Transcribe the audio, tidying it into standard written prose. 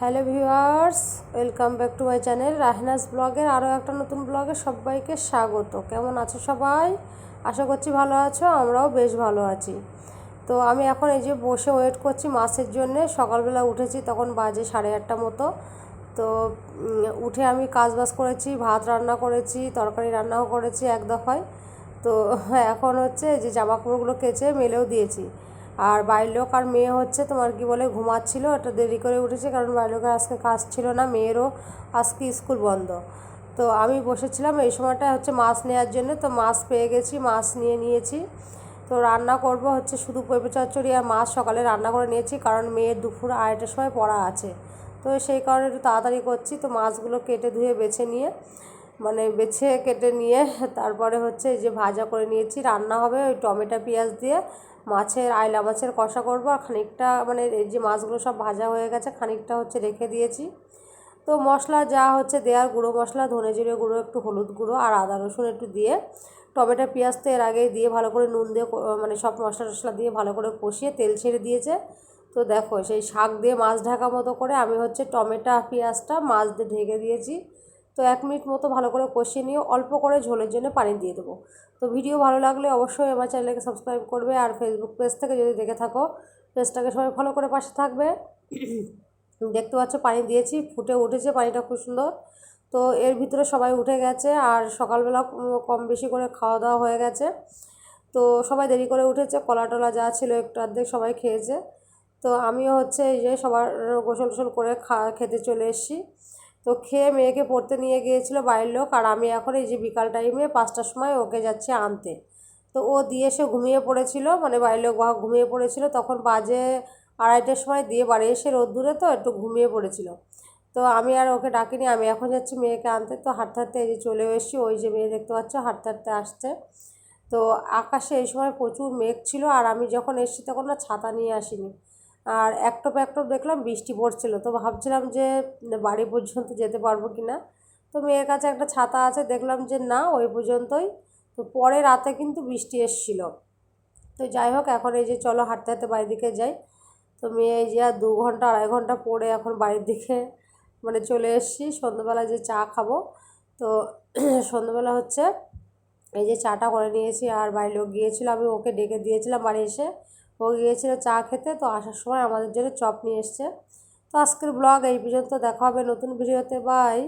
Hello viewers, welcome back to my channel Rahena's ব্লগের আরও একটা নতুন ব্লগে সবাইকে স্বাগত। কেমন আছো সবাই? আশা করছি ভালো আছো, আমরাও বেশ ভালো আছি। তো আমি এখন এই যে বসে ওয়েট করছি মাছের জন্যে। সকালবেলা উঠেছি, তখন বাজে 8:30 মতো। তো উঠে আমি কাজবাজ করেছি, ভাত রান্না করেছি, তরকারি রান্নাও করেছি এক দফায়। তো এখন হচ্ছে যে জামা কাপড়গুলো কেচে মেলেও দিয়েছি। আর বাড়ির লোক আর মেয়ে হচ্ছে তোমার কি বলে ঘুমাচ্ছিল, এটা দেরি করে উঠেছে কারণ বাড়ির লোকের আজকে কাজ ছিল না, মেয়েরও আজকে স্কুল বন্ধ। তো আমি বসেছিলাম এই সময়টা হচ্ছে মাছ নেওয়ার জন্য। তো মাছ পেয়ে গেছি, মাছ নিয়েছি। তো রান্না করব হচ্ছে শুধু পেঁপে চচ্চড়ি আর মাছ সকালে রান্না করে নিয়েছি, কারণ মেয়ের দুপুর 2:30টার সময় পড়া আছে। তো সেই কারণে একটু তাড়াতাড়ি করছি। তো মাছগুলো কেটে ধুয়ে বেছে কেটে নিয়ে তারপরে হচ্ছে এই যে ভাজা করে নিয়েছি। রান্না হবে ওই টমেটো পেঁয়াজ দিয়ে আইলা মাছের কষা করবো। আর খানিকটা এই যে মাছগুলো সব ভাজা হয়ে গেছে, খানিকটা হচ্ছে রেখে দিয়েছি। তো মশলা যা হচ্ছে দেওয়ার, গুঁড়ো মশলা, ধনে জিরে গুঁড়ো, একটু হলুদ গুঁড়ো আর আদা রসুন একটু দিয়ে, টমেটো পেঁয়াজ তো এর আগেই দিয়ে ভালো করে নুন দিয়ে সব মশলা টশলা দিয়ে ভালো করে কষিয়ে তেল ছেড়ে দিয়েছে। তো দেখো সেই শাক দিয়ে মাছ ঢাকা মতো করে আমি হচ্ছে টমেটো পেঁয়াজটা মাছ দিয়ে ঢেকে দিয়েছি। তো 1 মিনিট মতো ভালো করে কষিয়ে নিয়ে অল্প করে ঝোলের জন্য পানি দিয়ে দেবো। তো ভিডিও ভালো লাগলে অবশ্যই আমার চ্যানেলকে সাবস্ক্রাইব করবে, আর ফেসবুক পেজ থেকে যদি দেখে থাকো পেজটাকে সবাই ফলো করে পাশে থাকবে। দেখতে পাচ্ছ পানি দিয়েছি, ফুটে উঠেছে পানিটা খুব সুন্দর। তো এর ভিতরে সবাই উঠে গেছে, আর সকালবেলা কম বেশি করে খাওয়া দাওয়া হয়ে গেছে। তো সবাই দেরি করে উঠেছে, কলা টলা যা ছিল একটু অর্ধেক সবাই খেয়েছে। তো আমিও হচ্ছে এই যে সবার গোসল টোসল করে খেতে চলে এসেছি। তো খেয়ে মেয়েকে পড়তে নিয়ে গিয়েছিল বাড়ির লোক, আর আমি এখন এই যে বিকাল টাইমে 5টার সময় ওকে যাচ্ছি আনতে। তো ও দিয়ে এসে ঘুমিয়ে পড়েছিল, বাড়ির লোক ঘুমিয়ে পড়েছিল, তখন বাজে 2:30টার সময় দিয়ে বাড়ি এসে রোদ্দুরে তো একটু ঘুমিয়ে পড়েছিল। তো আমি আর ওকে ডাকিনি, আমি এখন যাচ্ছি মেয়েকে আনতে। তো হাঁটতে হাঁটতে এই যে চলে এসেছি, ওই যে মেয়ে দেখতে পাচ্ছ হাঁটতে হাঁটতে আসছে। তো আকাশে এই সময় প্রচুর মেঘ ছিল, আর আমি যখন এসেছি তখন না ছাতা নিয়ে আসিনি। আর একটপ দেখলাম বৃষ্টি পড়ছিল। তো ভাবছিলাম যে বাড়ি পর্যন্ত যেতে পারবো কি না। তো মেয়ের কাছে একটা ছাতা আছে, দেখলাম যে না ওই পর্যন্তই। তো পরে রাতে কিন্তু বৃষ্টি এসেছিলো। তো যাই হোক, এখন এই যে চলো হাঁটতে হাঁটতে বাড়ির দিকে যাই। তো মেয়ে এই যে আর 2 ঘন্টা 2.5 ঘন্টা পরে এখন বাড়ির দিকে চলে এসেছি। সন্ধ্যাবেলা যে চা খাবো, তো সন্ধ্যাবেলা হচ্ছে এই যে চাটা করে নিয়েছি। আর বাড়ির লোক গিয়েছিলো, আমি ওকে ডেকে দিয়েছিলাম বাড়ি এসে, ও গিয়েছিল চা খেতে। তো আসার সময় আমাদের জন্য চপ নিয়ে এসছে। তো আজকের ব্লগ এই পর্যন্ত, দেখা হবে নতুন ভিডিওতে, বাই।